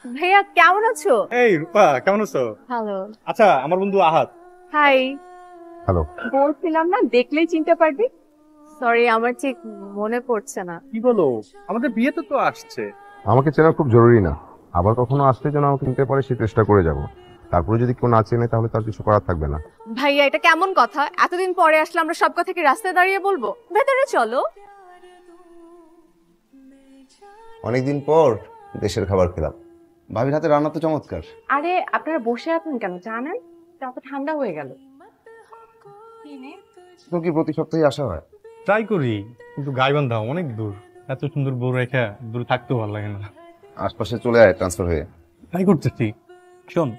ভাইয়া কেমন আছো? এই রূপা, কেমন আছো? ভালো। আচ্ছা, আমার বন্ধু আহাত। হাই। হ্যালো। বলছিলাম না দেখলেই চিনতে পারবি। সরি, আমার ঠিক মনে পড়ছে না। কি বলো? আমাদের বিয়েতে তো আসছে। আমাকে চেনা খুব জরুরি না, আবার কখনো আসলে যেন আমাকে চিনতে পারে সে চেষ্টা করে যাব। তারপরে যদি কেউ না চেনে তাহলে তার কিছু করার থাকবে না। ভাইয়া এটা কেমন কথা? এতদিন পরে আসলে আমরা সব কথা কি রাস্তায় দাঁড়িয়ে বলবো? ভেতরে চলো। অনেকদিন পর দেশের খাবার খেলাম। ভাবির হাতে রান্না তো চমৎকার। আরে আপনারা বসে আছেন কেন? জানেন চা তো ঠান্ডা হয়ে গেল। তো কি প্রতি সপ্তাহে আসা হয়? ট্রাই করি, কিন্তু গাইবান্ধা অনেক দূর। এত সুন্দর বউ রেখে দূরে থাকতেও ভালো লাগে না। আশপাশে চলে আয় ট্রান্সফার হয়ে। ট্রাই করতেছি। শোন,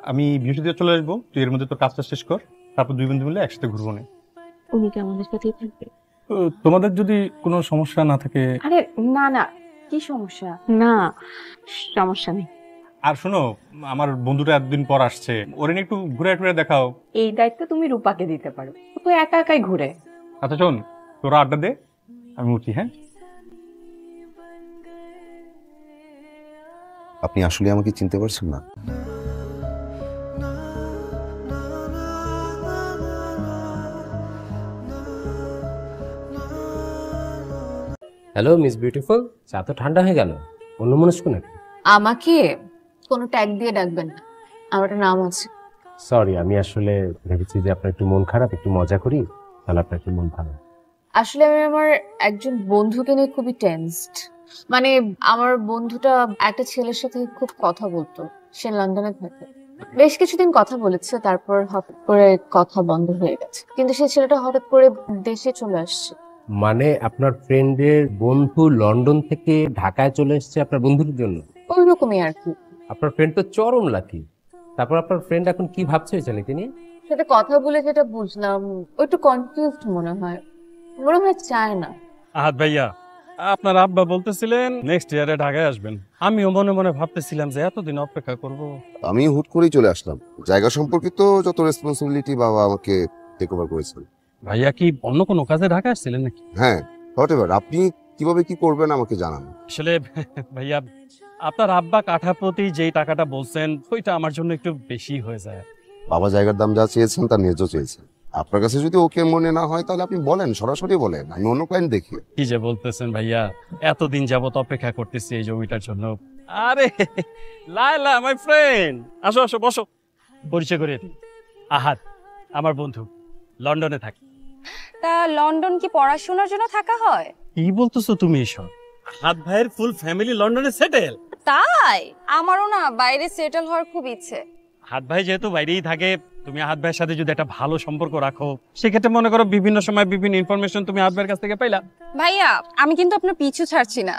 আমি বৃহস্পতিবার চলে আসবো, তুই এর মধ্যে তোর কাজটা শেষ কর, তারপর দুই বন্ধু মিলে একসাথে ঘুরবো না। উনি কি আমাদের সাথেই থাকবে? তোমাদের যদি কোনো সমস্যা না থাকে। আরে না না, কি সমস্যা? না, সমস্যা নেই। আর শোনো, আমার বন্ধুটা এতদিন পর আসছে, ওর নিয়ে একটু ঘুরে টুরে দেখাও। এই দায়িত্ব তুমি রূপাকে দিতে পারো, ও তো একা একাই ঘুরে। আচ্ছা শোন, তোরা আড্ডা দে, আমি উঠি। হ্যাঁ, আপনি আসলে আমাকে চিনতে পারছেন না? হ্যালো মিস বিউটিফুল, চা তো ঠান্ডা হয়ে গেল, অন্যমনস্ক নাকি? আমাকে কোনো ট্যাগ দিয়ে ডাকবেন না, আমার একটা নাম আছে। সরি, আমি আসলে ভেবেছি যে আপনার একটু মন খারাপ, একটু মজা করি, তাহলে আপনার একটু মন ভালো। আসলে আমি আমার একজন বন্ধুকে নিয়ে খুবই টেনসড। মানে আমার বন্ধুটা একটা ছেলের সাথে খুব কথা বলতো, সে লন্ডনে থাকে। বেশ কিছুদিন কথা বলেছে, তারপর হঠাৎ করে কথা বন্ধ হয়ে গেছে। কিন্তু সেই ছেলেটা হঠাৎ করে দেশে চলে আসছে। মানে আপনার ফ্রেন্ডের বন্ধু লন্ডন থেকে ঢাকায় চলে এসেছে আপনার বন্ধুর জন্য? ওই রকমই আর কি। আপনার ফ্রেন্ড তো চরম লাকি। তারপর আপনার ফ্রেন্ড এখন কি ভাবছে ওই ছেলেকে নিয়ে? সাথে কথা বলে যেটা বুঝলাম, ও একটু কনফিউজড মনে হয়, চায় না। আহাদ ভাইয়া, আপনার আব্বা বলতেছিলেন নেক্সট ইয়ারে ঢাকায় আসবেন। আমিও মনে মনে ভাবতেছিলাম যে এতদিন অপেক্ষা করব। আমি হুট করেই চলে আসলাম। জায়গা সম্পর্কিত যত রেসপন্সিবিলিটি বাবা আমাকে টেক ওভার করেছেন। ভাইয়া কি অন্য কোনো কাজে ঢাকা আসছিলেন নাকি? হ্যাঁ, হোয়াটএভার, আপনি কিভাবে কি করবেন আমাকে জানান। আসলে ভাইয়া, আপনার আব্বা কাঠাপ্রতি যেই টাকাটা বলছেন ওইটা আমার জন্য একটু বেশি হয়ে যায়। বাবা জায়গার দাম যা চেয়েছেন তার ন্যায্য চেয়েছেন। আপনার কাছে যদি ওকে মনে না হয় তাহলে আপনি বলেন, সরাসরি বলেন, আমি অন্য ক্লায়েন্ট দেখি। কি যে বলতেছেন ভাইয়া, এতদিন যাবত অপেক্ষা করতেছি এই জমিটার জন্য। আরে লায়লা মাই ফ্রেন্ড, আসো আসো বসো, পরিচয় করে দিই। আহাদ আমার বন্ধু, লন্ডনে থাকে। তা লন্ডন কি পড়াশোনার জন্য থাকা হয়? কি বলতেছো তুমি এসব? আহাদ ভাইয়ের ফুল ফ্যামিলি লন্ডনে সেটেল। তাই আমারও না বাইরে সেটেল হওয়ার খুব ইচ্ছে। আহাদ ভাই যেহেতু বাইরেই থাকে, তুমি আহাদ ভাইয়ের সাথে যদি একটা ভালো সম্পর্ক রাখো, সেক্ষেত্রে মনে করো বিভিন্ন সময় বিভিন্ন ইনফরমেশন তুমি আহাদ ভাইয়ের কাছ থেকে পাইলা। ভাইয়া আমি কিন্তু আপনার পিছু ছাড়ছি না।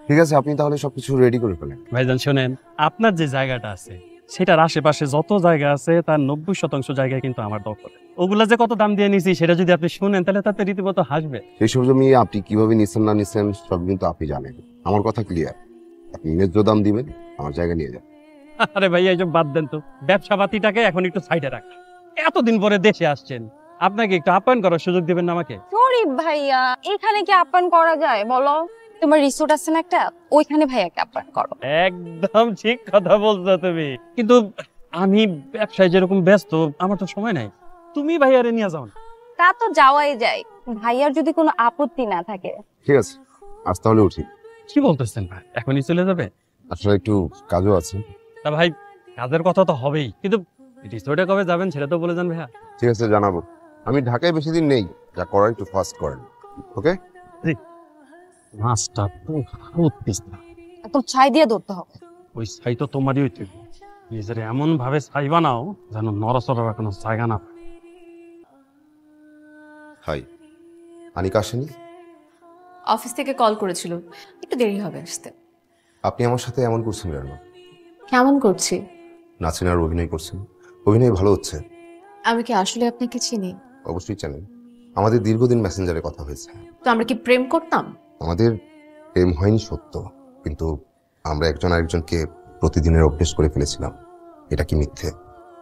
ঠিক আছে, আপনি তাহলে সবকিছু রেডি করে ফেলেন। ভাইজান শোনেন, আপনার যে জায়গাটা আছে সেটার আশেপাশে যত জায়গা আছে তার 90% জায়গায় কিন্তু আমার দখল। ওগুলা যে কত দাম দিয়ে নিছি সেটা যদি আপনি শুনেন তাহলে তাতে রীতিমতো হাসবে। এইসব জমি আপনি কিভাবে নিচ্ছেন না নিচ্ছেন সব কিন্তু আপনি জানেন। আমার কথা ক্লিয়ার, আপনি ন্যায্য দাম দিবেন, আমার জায়গা নিয়ে যান। আরে ভাইয়া এইসব বাদ দেন তো, ব্যবসা পাতিটাকে এখন একটু সাইডে রাখ। এতদিন পরে দেশে আসছেন, আপনাকে একটু আপ্যায়ন করার সুযোগ দিবেন না আমাকে? সরি ভাইয়া, এখানে কি আপ্যায়ন করা যায় বলো? তোমার রিসোর্ট আছে না একটা, ওইখানে ভাইয়াকে আপ্যায়ন করো। একদম ঠিক কথা বলছো তুমি, কিন্তু আমি ব্যবসায় যেরকম ব্যস্ত, আমার তো সময় নাই। তুমি ভাইয়ারে নিয়ে যাও না। তা তো যাওয়াই যায়, ভাইয়ার যদি কোনো আপত্তি না থাকে। ঠিক আছে, আজ তাহলে উঠি। কি বলতেছেন ভাই, এখনই চলে যাবে? আসলে একটু কাজও আছে। তা ভাই, কাজের কথা তো হবেই, কিন্তু রিসোর্টে কবে যাবেন সেটা তো বলে যান ভাইয়া। ঠিক আছে, জানাবো। আমি ঢাকায় বেশি দিন নেই, যা করার একটু ফাস্ট করেন। ওকে? মাছটা তো উঠতিস না, একদম ছাই দিয়ে ধরতে হবে। ওই ছাই তো তোমারই হইতে, নিজের এমন ভাবে ছাই বানাও যেন নড়াচড়ার কোনো জায়গা না পায়। হাই, আনিকা আসেনি? অফিস থেকে কল করেছিল, একটু দেরি হবে আসতে। আপনি আমার সাথে এমন করছেন কেন? কেমন করছি? নাচেন আর অভিনয় করছেন, অভিনয় ভালো হচ্ছে। আমি কি আসলে আপনাকে চিনি? অবশ্যই জানেন, আমাদের দীর্ঘদিন মেসেঞ্জারে কথা হয়েছে। তো আমরা কি প্রেম করতাম? আমাদের প্রেম হয়নি সত্য, কিন্তু আমরা একজন আরেকজনকে প্রতিদিনের অভ্যেস করে ফেলেছিলাম। এটা কি মিথ্যে?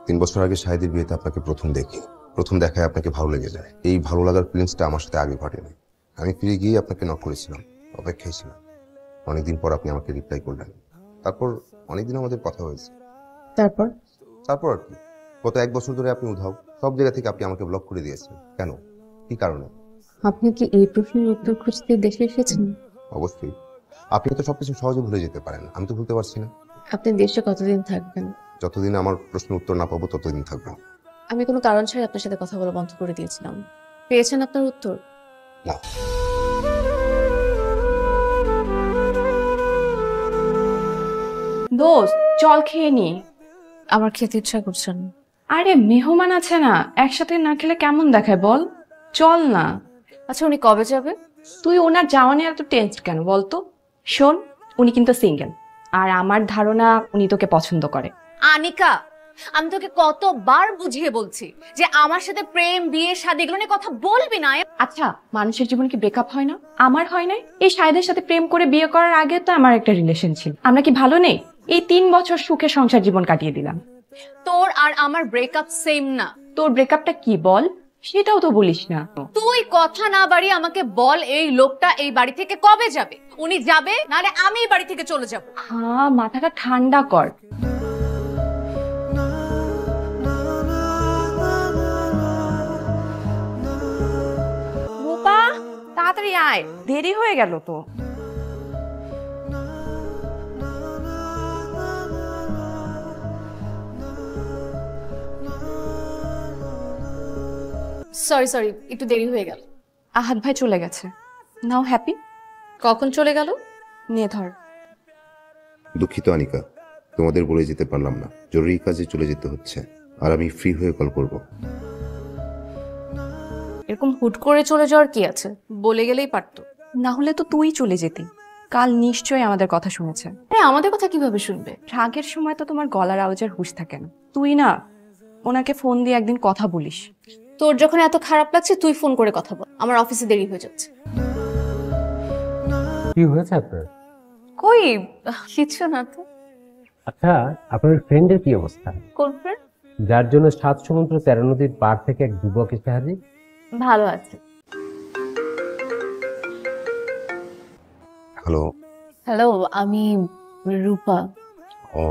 3 বছর আগে শাহিদের বিয়েতে আপনাকে প্রথম দেখি, প্রথম দেখায় আপনাকে ভালো লেগে যায়। এই ভালো লাগার ফিলিংসটা আমার সাথে আগে ঘটেনি। আমি ফিরে গিয়ে আপনাকে নক করেছিলাম, অপেক্ষায় ছিলাম। অনেকদিন পর আপনি আমাকে রিপ্লাই করলেন। তারপর অনেকদিন আমাদের কথা হয়েছে। তারপর তারপর আর কি, গত 1 বছর ধরে আপনি উধাও, সব জায়গা থেকে আপনি আমাকে ব্লক করে দিয়েছেন। কেন, কি কারণে? আপনি কি এই প্রশ্নের উত্তর খুঁজতে দেশে এসেছেন? অবশ্যই। আপনি তো সবকিছু সহজে ভুলে যেতে পারেন, আমি তো ভুলতে পারছি না। আপনি দেশে কতদিন থাকবেন? যতদিন আমার প্রশ্নের উত্তর না পাবো ততদিন থাকবো। আমি কোনো কারণ ছাড়াই আপনার সাথে কথা বলা বন্ধ করে দিয়েছিলাম। পেয়েছেন আপনার উত্তর? না। দোস্ত চল খেয়ে নি। আমার খেতে ইচ্ছা করছে না। আরে মেহমান আছে না, একসাথে না খেলে কেমন দেখায় বল, চল না। আচ্ছা উনি কবে যাবে? তুই ওনার যাওয়া নিয়ে এত টেনশন কেন বলতো? শোন, উনি কিন্তু সিঙ্গেল, আর আমার ধারণা উনি তোকে পছন্দ করে। আনিকা, আমি তোকে কতবার বুঝিয়ে বলছি যে আমার সাথে প্রেম, বিয়ে, শাদী এগুলো নিয়ে কথা বলবি না। আচ্ছা, মানুষের জীবনে কি ব্রেকআপ হয় না? আমার হয় নাই। এই শাহেদের সাথে প্রেম করে বিয়ে করার আগে তো আমার একটা রিলেশন ছিল। আমরা কি ভালো নেই? এই 3 বছর সুখে সংসার জীবন কাটিয়ে দিলাম। তোর আর আমার ব্রেকআপ সেম না। তোর ব্রেকআপটা কি বল, সেটাও তো বলিস না। তুই কথা না বাড়িয়ে আমাকে বল, এই লোকটা এই বাড়ি থেকে কবে যাবে? উনি যাবে, নাহলে আমি এই বাড়ি থেকে চলে যাব। হ্যাঁ, মাথাটা ঠান্ডা কর। রূপা, তাড়াতাড়ি আয়, দেরি হয়ে গেল তো। সরি, একটু দেরি হয়ে গেল। আহাদ ভাই চলে গেছে, নাও হ্যাপি। কখন চলে গেল? নিয়ে ধর। দুঃখিত আনিকা, তোমাদের বলে যেতে পারলাম না, জরুরি কাজে চলে যেতে হচ্ছে, আর আমি ফ্রি হয়ে কল করব। এরকম হুট করে চলে যাওয়ার কি আছে, বলে গেলেই পারতো। না হলে তো তুই চলে যেতি। কাল নিশ্চয়ই আমাদের কথা শুনেছে। আরে আমাদের কথা কিভাবে শুনবে? রাগের সময় তো তোমার গলার আওয়াজের হুঁশ থাকে না। তুই না ওনাকে ফোন দিয়ে একদিন কথা বলিস। তোর যখন এত খারাপ লাগছে তুই ফোন করে কথা বল, আমার অফিসে দেরি হয়ে যাচ্ছে। কি হয়েছে আপনার? কই কিছু না তো। আচ্ছা, আপনার ফ্রেন্ডের কি অবস্থা? কোন ফ্রেন্ড? যার জন্য 7 সমুদ্র 13 নদীর পার থেকে এক যুবক এসে হাজির। ভালো আছে। হ্যালো। হ্যালো, আমি রূপা। ও,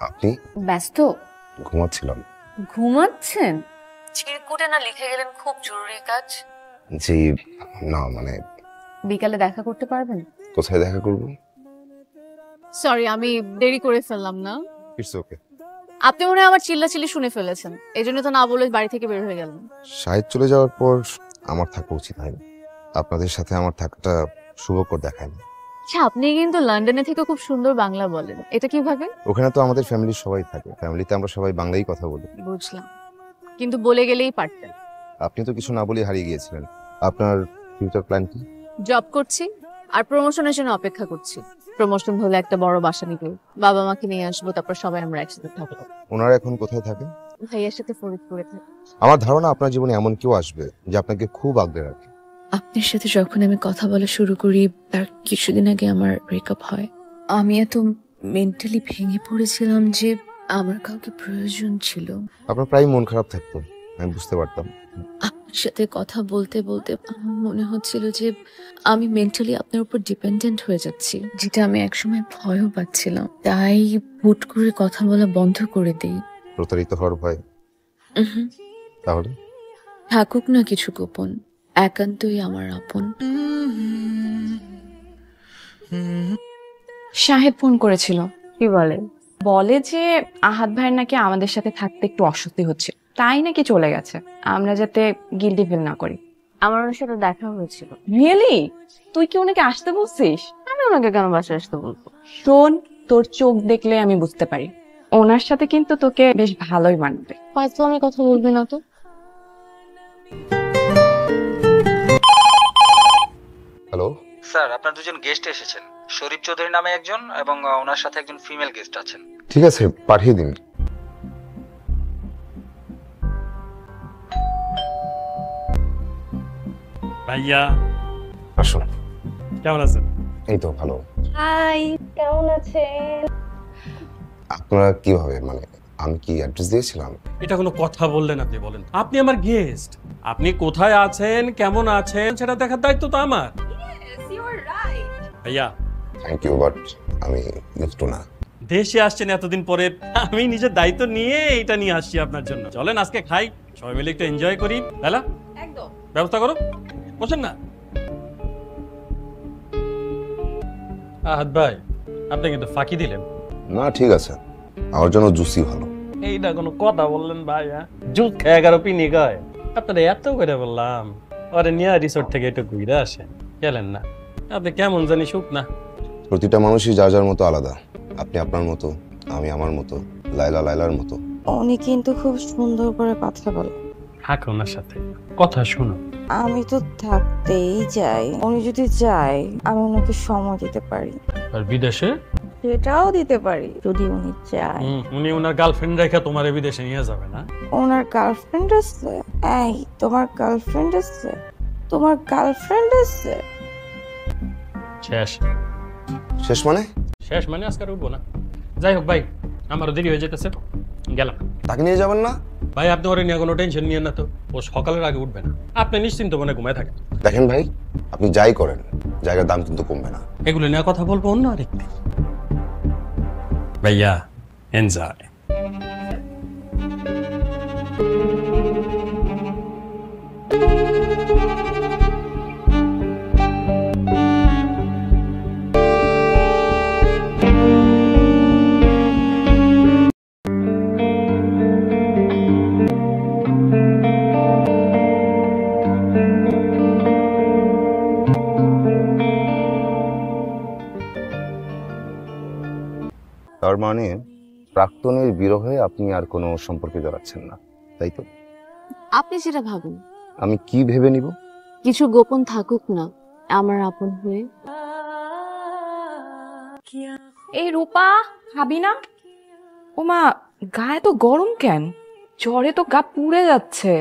আপনি? ব্যস্ত? ঘুমাচ্ছিলাম। ঘুমাচ্ছেন? চিরকুটে না লিখে গেলেন খুব জরুরি কাজ? জি না, মানে বিকালে দেখা করতে পারবেন? কোথায় দেখা করব? সরি, আমি দেরি করে ফেললাম না? It's okay. আপনি মনে হয় আমার চিল্লাচিল্লি শুনে ফেলেছেন, এই জন্য তো না বলে বাড়ি থেকে বের হয়ে গেলেন। শাহিদ চলে যাওয়ার পর আমার থাকা উচিত হয়নি, আপনাদের সাথে আমার থাকাটা শুভকর দেখায়নি। আচ্ছা, আপনি কিন্তু লন্ডনে থেকে খুব সুন্দর বাংলা বলেন, এটা কিভাবে? ওখানে তো আমাদের ফ্যামিলির সবাই থাকে, ফ্যামিলিতে আমরা সবাই বাংলাই কথা বলি। বুঝলাম, কিন্তু বলে গেলেই পারতেন। আপনি তো কিছু না বলে হারিয়ে গিয়েছিলেন। আপনার ফিউচার প্ল্যান কি? জব করছি আর প্রমোশনের জন্য অপেক্ষা করছি। প্রমোশন হলে একটা বড় বাসা নিব, বাবা মাকে নিয়ে আসবো, তারপর সবাই আমরা একসাথে থাকবো। ওনারা এখন কোথায় থাকে? ভাইয়ের সাথে ফরিদপুরে থাকি। আমার ধারণা আপনার জীবনে এমন কেউ আসবে যে আপনাকে খুব আগলে রাখে। আপনার সাথে যখন আমি কথা বলা শুরু করি তার কিছুদিন আগে আমার ব্রেকআপ হয়। আমি এত মেন্টালি ভেঙে পড়েছিলাম যে আমার কাউকে প্রয়োজন ছিল। আপনার প্রায় মন খারাপ থাকতো, আমি বুঝতে পারতাম। আপনার সাথে কথা বলতে বলতে আমার মনে হচ্ছিল যে আমি মেন্টালি আপনার উপর ডিপেন্ডেন্ট হয়ে যাচ্ছি, যেটা আমি একসময় ভয়ও পাচ্ছিলাম। তাই হুট করে কথা বলা বন্ধ করে দিই। প্রতারিত হওয়ার ভয়? তাহলে থাকুক না কিছু গোপন, একান্তই আমার আপন। শাহেদ ফোন করেছিল। কি বলে? বলে যে আহাদ ভাইয়ের নাকি আমাদের সাথে থাকতে একটু অস্বস্তি হচ্ছে, তাই নাকি চলে গেছে। আমরা যাতে গিল্টি ফিল না করি। আমার ওনার সাথে দেখা হয়েছিল। রিয়েলি? তুই কি ওনাকে আসতে বলছিস? আমি ওনাকে কেন বাসায় আসতে বলবো? শোন, তোর চোখ দেখলে আমি বুঝতে পারি ওনার সাথে কিন্তু তোকে বেশ ভালোই মানবে। হয়তো আমি কথা বলবি না তো। হ্যালো স্যার, আপনার দুজন গেস্ট এসেছেন। শরীফ চৌধুরী নামে একজন এবং ওনার সাথে একজন ফিমেল গেস্ট আছেন। ঠিক আছে, পাঠিয়ে দিন। ভাইয়া আসুন। কেমন আছেন? এই তো ভালো। হাই, কেমন আছেন? আপনারা কিভাবে, মানে আমি কি অ্যাড্রেস দিয়েছিলাম? এটা কোনো কথা বললেন আপনি? বলেন, আপনি আমার গেস্ট, আপনি কোথায় আছেন, কেমন আছেন সেটা দেখার দায়িত্ব তো আমার। ভাইয়া থ্যাংক ইউ, বাট আমি ইউজ টু না। দেশে আসছেন এতদিন পরে, আমি নিজের দায়িত্ব নিয়ে এটা নিয়ে আসছি আপনার জন্য। চলেন আজকে খাই, সবাই মিলে একটু এনজয় করি। লাইলা, একদম। ব্যবস্থা করো, বসেন না। আহাদ ভাই, আপনি কিন্তু ফাঁকি দিলেন। না ঠিক আছে, আমার জন্য জুসি ভালো। এইটা কোনো কথা বললেন ভাই? জুস খেয়ে 11 পিনি গায়। আপনারা এত করে বললাম আরে নিয়ে রিসোর্ট থেকে একটু ঘুরে আসেন, গেলেন না। আপনি কেমন জানি সুখ না। প্রতিটা মানুষই যার যার মতো আলাদা। আপনি আপনার মতো, আমি আমার মতো, লাইলা লাইলার মতো। উনি কিন্তু খুব সুন্দর করে কথা বলে। থাকো ওনার সাথে, কথা শুনো। আমি তো থাকতেই চাই। উনি যদি চায় আমি ওনাকে সময় দিতে পারি, আর বিদেশে সেটাও দিতে পারি যদি উনি চায়। উনি ওনার গার্লফ্রেন্ড রেখে তোমার বিদেশে নিয়ে যাবে না? ওনার গার্লফ্রেন্ড আছে? এই তোমার গার্লফ্রেন্ড আছে? তোমার গার্লফ্রেন্ড আছে? শেষ। শেষ মানে? শেষ মানে আজকে আর উঠবো না। যাই হোক ভাই, আমারও দেরি হয়ে যেতেছে, গেলাম। তাকে নিয়ে যাবেন না? ভাই আপনি ওরে নিয়ে কোনো টেনশন নিয়েন না তো, ও সকালের আগে উঠবে না। আপনি নিশ্চিন্ত মনে ঘুমায় থাকেন। দেখেন ভাই, আপনি যাই করেন জায়গার দাম কিন্তু কমবে না। এগুলো নিয়ে কথা বলবো অন্য আরেকদিন। ভাইয়া এনজয়। তার মানে প্রাক্তনের বিরহে আপনি আর কোনো সম্পর্কে জড়াচ্ছেন না, তাই তো? আপনি যেটা ভাবেন। আমি কি ভেবে নিব? কিছু গোপন থাকুক না আমার আপন হয়ে। এই রূপা, খাবি না? ওমা, গায়ে তো গরম কেন? জ্বরে তো গা পুড়ে যাচ্ছে।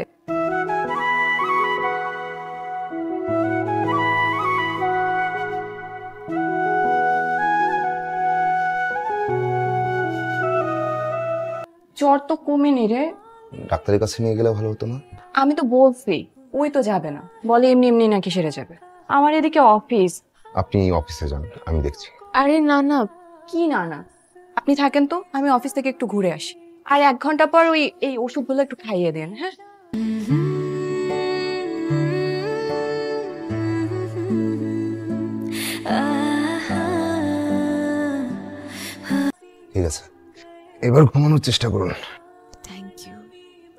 জ্বর তো কমেনি রে। ডাক্তারের কাছে নিয়ে গেলে ভালো হতো না? আমি তো বলছি, ওই তো যাবে না, বলে এমনি এমনি নাকি সেরে যাবে। আমার এদিকে অফিস। আপনি অফিসে যান, আমি দেখছি। আরে না না, কি না না, আপনি থাকেন তো, আমি অফিস থেকে একটু ঘুরে আসি। আর 1 ঘন্টা পর এই ওষুধগুলো একটু খাইয়ে দেন, হ্যাঁ? ঠিক আছে, এবার ঘুমানোর চেষ্টা করুন। Thank you.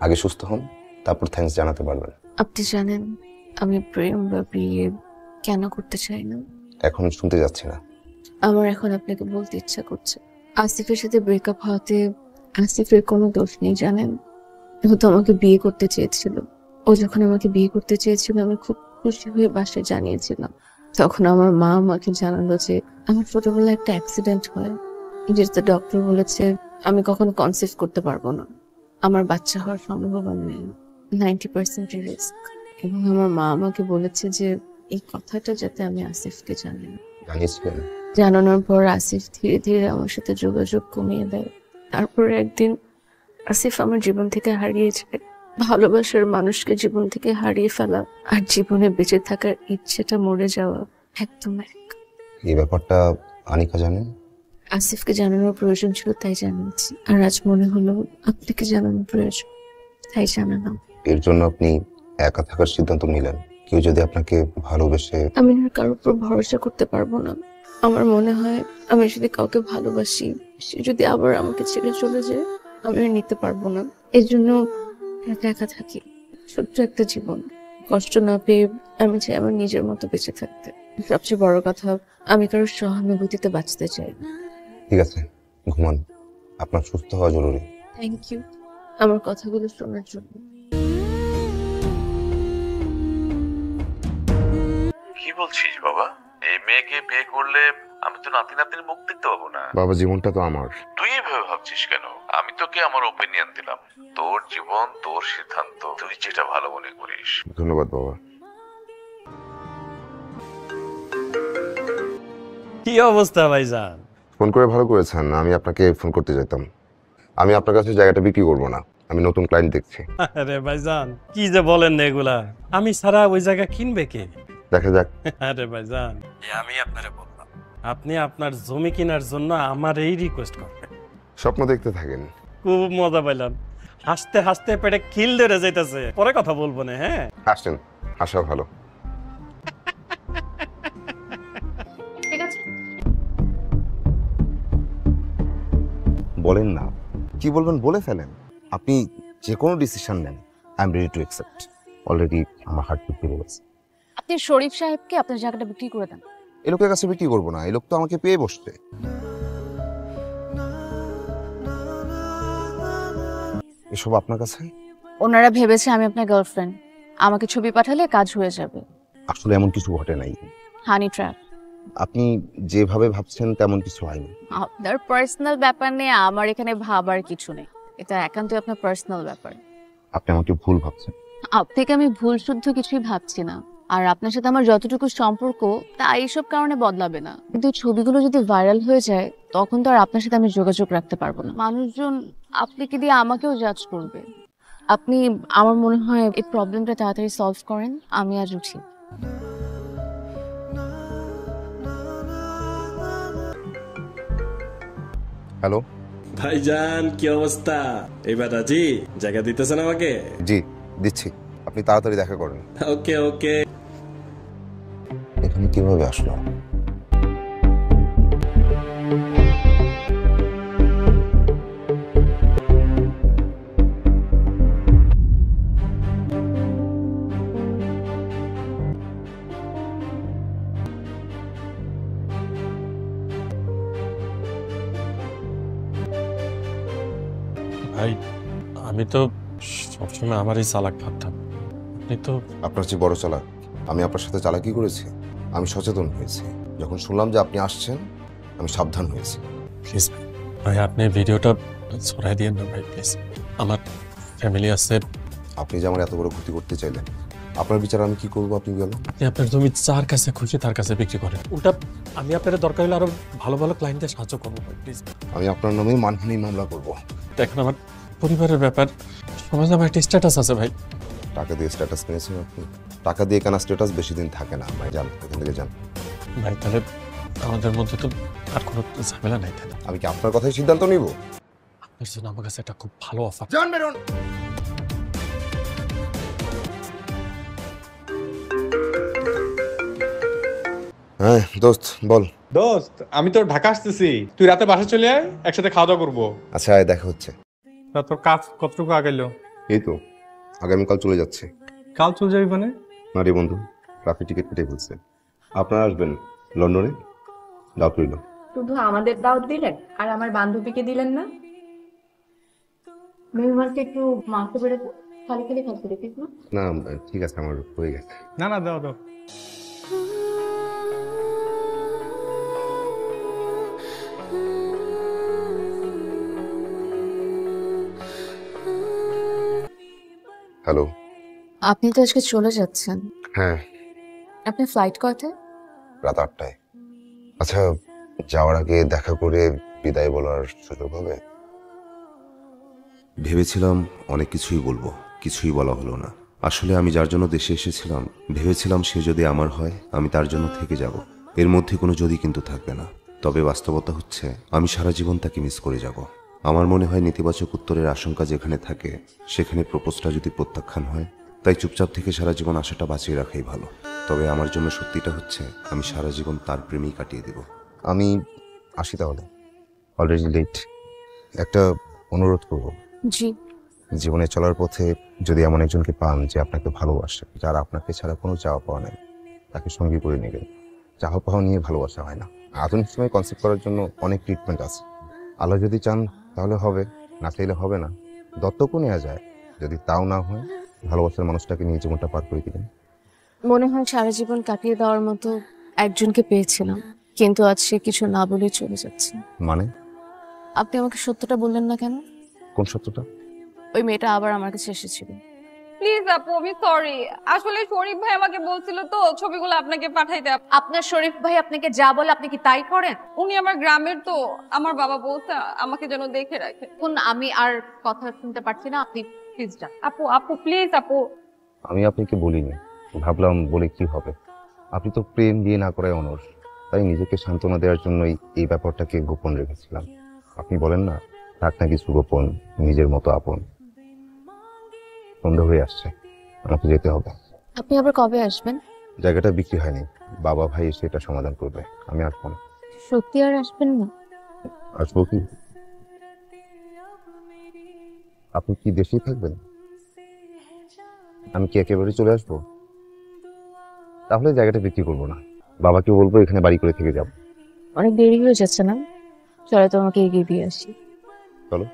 আগে সুস্থ হন, তারপর থ্যাঙ্কস জানাতে পারবেন। আপনি জানেন আমি প্রেম বা বিয়ে কেন করতে চাই না? এখন শুনতে যাচ্ছি না। আমার এখন আপনাকে বলতে ইচ্ছা করছে। আসিফের সাথে ব্রেকআপ হওয়াতে আসিফের কোনো দোষ নেই জানেন। ও তো আমাকে বিয়ে করতে চেয়েছিল। ও যখন আমাকে বিয়ে করতে চেয়েছিল আমি খুব খুশি হয়ে বাসায় জানিয়েছিলাম। তখন আমার মা আমাকে জানালো যে আমার ছোটবেলায় একটা অ্যাক্সিডেন্ট হয়, যেটাতে ডক্টর বলেছে আমি কখনো কনসিভ করতে পারবো না, আমার বাচ্চা হওয়ার সম্ভাবনা নেই, 90% রিস্ক। এবং আমার মা আমাকে বলেছে যে এই কথাটা যাতে আমি আসিফকে জানি। জানিয়েছিলেন? জানানোর পর আসিফ ধীরে ধীরে আমার সাথে যোগাযোগ কমিয়ে দেয়। তারপরে একদিন আসিফ আমার জীবন থেকে হারিয়ে যায়। ভালোবাসার মানুষকে জীবন থেকে হারিয়ে ফেলা আর জীবনে বেঁচে থাকার ইচ্ছেটা মরে যাওয়া একদম এক। এই ব্যাপারটা আনিকা জানেন? আসিফকে জানানোর প্রয়োজন ছিল তাই জানিয়েছি, আর আজ মনে হলো আপনাকে জানানোর প্রয়োজন তাই জানালাম। এর জন্য আপনি একা থাকার সিদ্ধান্ত নিলেন? কেউ যদি আপনাকে ভালোবেসে? আমি আর কারোর উপর ভরসা করতে পারবো না। আমার মনে হয় আমি যদি কাউকে ভালোবাসি, সে যদি আবার আমাকে ছেড়ে চলে যায়, আমি আর নিতে পারবো না। এর জন্য একা একা থাকি। ছোট্ট একটা জীবন, কষ্ট না পেয়ে আমি চাই আমার নিজের মতো বেঁচে থাকতে। সবচেয়ে বড় কথা, আমি কারোর সহানুভূতিতে বাঁচতে চাই। ঠিক আছে, ঘুমান। আপনার সুস্থ হওয়া জরুরি। থ্যাংক ইউ আমার কথাগুলো শোনার জন্য। কি বলছিস বাবা? এই মেয়েকে বিয়ে করলে আমি তো নাতি নাতির মুখ দেখতে পাবো না। বাবা, জীবনটা তো আমার। তুই এভাবে ভাবছিস কেন? আমি তোকে আমার ওপিনিয়ন দিলাম। তোর জীবন, তোর সিদ্ধান্ত, তুই যেটা ভালো মনে করিস। ধন্যবাদ বাবা। কি অবস্থা ভাইজান? ফোন করে ভালো করেছেন, আমি আপনাকে ফোন করতে যেতাম। আমি আপনার কাছে জায়গাটা বিক্রি করবো না, আমি নতুন ক্লায়েন্ট দেখছি। আরে ভাইজান কি যে বলেন না এগুলা, আমি সারা ওই জায়গা কিনবে কে? দেখা যাক। আরে ভাইজান আমি আপনারে বললাম আপনি আপনার জমি কেনার জন্য আমার এই রিকোয়েস্ট করবেন। স্বপ্ন দেখতে থাকেন। খুব মজা পাইলাম, হাসতে হাসতে পেটে খিল ধরে যাইতেছে। পরে কথা বলবো না, হ্যাঁ? আসেন, আসা ভালো। ঠিক আছে। বলেন না, কি বলবেন বলে ফেলেন। আপনি যে কোনো ডিসিশন নেন, I am ready to accept. Already আমার হার্ট বিট বেড়ে গেছে। আপনি শরীফ সাহেবকে আপনার জায়গাটা বিক্রি করে দেন। এই লোকের কাছে বিক্রি করবো না, এই লোক তো আমাকে পেয়ে বসবে। এসব আপনার কাছে? ওনারা ভেবেছে আমি আপনার গার্লফ্রেন্ড, আমাকে ছবি পাঠালে কাজ হয়ে যাবে। আসলে এমন কিছু ঘটে নাই। হানি ট্র্যাপ। আপনি যেভাবে ভাবছেন তেমন কিছু হয়নি। আপনার পার্সোনাল ব্যাপার নিয়ে আমার এখানে ভাবার কিছু নেই, এটা একান্তই আপনার পার্সোনাল ব্যাপার। আপনি আমাকে ভুল ভাবছেন। আপনাকে আমি ভুল শুদ্ধ কিছুই ভাবছি না, আর আপনার সাথে আমার যতটুকু সম্পর্ক তা এইসব কারণে বদলাবে না। কিন্তু ছবিগুলো যদি ভাইরাল হয়ে যায় তখন তো আর আপনার সাথে আমি যোগাযোগ রাখতে পারবো না। মানুষজন আপনাকে দিয়ে আমাকেও জাজ করবে। আপনি, আমার মনে হয় এই প্রবলেমটা তাড়াতাড়ি সলভ করেন, আমি আজ উঠি। হ্যালো ভাইজান, কি অবস্থা? এবার রাজি? জায়গা দিতেছেন আমাকে? জি দিচ্ছি, আপনি তাড়াতাড়ি দেখা করেন। ওকে ওকে। এখানে কিভাবে আসলো? ভাই, আমি তো সবসময় আমারই চালাক ভাবতাম, আপনি তো। আপনার চেয়ে বড় চালাক আমি। আপনার সাথে চালাকি করেছি? আমি সচেতন হয়েছি। যখন শুনলাম যে আপনি আসছেন আমি সাবধান হয়েছি। প্লিজ ভাই, আপনি ভিডিওটা ছড়াই দিয়েন না ভাই, প্লিজ। আমার ফ্যামিলি আছে। আপনি যে আমার এত বড় ক্ষতি করতে চাইলেন, আপনার বিচার আমি কি করবো আপনি বলেন? আপনি আপনার জমি যার কাছে খুশি তার কাছে বিক্রি করেন, উল্টা আমি আপনার দরকার হলে আরো ভালো ভালো ক্লায়েন্টদের সাহায্য করবো ভাই, প্লিজ। আমি আপনার নামে মানহানি মামলা করব। দেখেন, আমার পরিবারের ব্যাপার, সমাজে আমার একটা স্ট্যাটাস আছে ভাই। টাকা দিয়ে স্ট্যাটাস কিনেছেন আপনি? টাকা দিয়ে কেনা স্ট্যাটাস বেশি দিন থাকে না ভাই, যান এখান থেকে যান। ভাই তাহলে আমাদের মধ্যে তো আর কোনো ঝামেলা নাই, তাই না? আমি কি আপনার কথাই সিদ্ধান্ত নিব? আপনার জন্য আমার কাছে একটা খুব ভালো অফার। যান বেরোন। হ্যাঁ দোস্ত বল। দোস্ত, আমি তো ঢাকা আসতেছি, তুই রাতে বাসা চলে আয়, একসাথে খাওয়া দাওয়া করবো। আচ্ছা দেখা হচ্ছে। তা তোর কাজ কতটুকু আগাইলো? এই তো আগামীকাল চলে যাচ্ছে। কাল চলে যাবি মানে? না রে বন্ধু, ট্রাফিক টিকিট কেটে ফেলছে। আপনারা আসবেন লন্ডনে? দাওয়াত রইল। শুধু আমাদের দাওয়াত দিলেন আর আমার বান্ধবীকে দিলেন না? মেহমানকে একটু মাংস বেড়েছে, খালি খালি খাচ্ছে দেখিস না। না ঠিক আছে, আমার হয়ে গেছে। না না, দাও দাও। হ্যালো। আপনি তো আজকে চলে যাচ্ছেন। হ্যাঁ। আপনি ফ্লাইট কয়টায়? রাত 8টায়। আচ্ছা, যাওয়ার আগে দেখা করে বিদায় বলার সুযোগ হবে? ভেবেছিলাম অনেক কিছুই বলবো, কিছুই বলা হলো না। আসলে আমি যার জন্য দেশে এসেছিলাম, ভেবেছিলাম সে যদি আমার হয় আমি তার জন্য থেকে যাব। এর মধ্যে কোনো যদি কিন্তু থাকবে না। তবে বাস্তবতা হচ্ছে আমি সারা জীবন তাকে মিস করে যাব। আমার মনে হয় নেতিবাচক উত্তরের আশঙ্কা যেখানে থাকে সেখানে প্রপোজটা যদি প্রত্যাখ্যান হয়, তাই চুপচাপ থেকে সারা জীবন আশাটা বাঁচিয়ে রাখাই ভালো। তবে আমার জন্য সত্যিটা হচ্ছে আমি সারা জীবন তার প্রেমেই কাটিয়ে দেব। আমি আসি তাহলে, অলরেডি লেট। একটা অনুরোধ করব। জি। জীবনে চলার পথে যদি এমন একজনকে পান যে আপনাকে ভালোবাসে, যার আপনাকে ছাড়া কোনো চাওয়া পাওয়া নেই, তাকে সঙ্গী করে নেবেন। চাওয়া পাওয়া নিয়ে ভালোবাসা হয় না। আধুনিক সময় কনসেপ্ট করার জন্য অনেক ট্রিটমেন্ট আছে। আল্লাহ যদি চান তাহলে হবে, না চাইলে হবে না। দত্তকও নেওয়া যায়। যদি তাও না হয়, ভালোবাসার মানুষটাকে নিয়ে জীবনটা পার করে দিবেন। মনে হয় সারা জীবন কাটিয়ে দেওয়ার মতো একজনকে পেয়েছিলাম, কিন্তু আজ সে কিছু না বলেই চলে যাচ্ছে। মানে? আপনি আমাকে সত্যটা বললেন না কেন? কোন সত্যটা? ওই মেয়েটা আবার আমার কাছে এসেছিল। প্লিজ আপু, আমি সরি। আসলে শরীফ ভাই আমাকে বলছিল তো ছবিগুলো আপনাকে পাঠাইতে। আপনার শরীফ ভাই আপনাকে যা বলে আপনি কি তাই করেন? উনি আমার গ্রামের তো, আমার বাবা বলছে আমাকে যেন দেখে রাখে। এখন আমি আর কথা শুনতে পারছি না, আপনি প্লিজ যান। আপু আপু প্লিজ আপু। আমি আপনাকে বলিনি, ভাবলাম বলে কি হবে। আপনি তো প্রেম বিয়ে না করায় অনড়, তাই নিজেকে সান্ত্বনা দেওয়ার জন্যই এই ব্যাপারটাকে গোপন রেখেছিলাম। আপনি বলেন না, থাক না কিছু গোপন, নিজের মতো আপন। সন্ধ্যা হয়ে আসছে, আমাকে যেতে হবে। আপনি আবার কবে আসবেন? জায়গাটা বিক্রি হয়নি, বাবা ভাই এসে এটা সমাধান করবে, আমি আসবো না। সত্যি আর আসবেন না? আসবো কি? আপনি কি দেশেই থাকবেন? আমি কি একেবারে চলে আসবো? তাহলে জায়গাটা বিক্রি করবো না, বাবাকে বলবো এখানে বাড়ি করে থেকে যাব। অনেক দেরি হয়ে যাচ্ছে না? চলে তো আমাকে এগিয়ে দিয়ে আসি। চলো।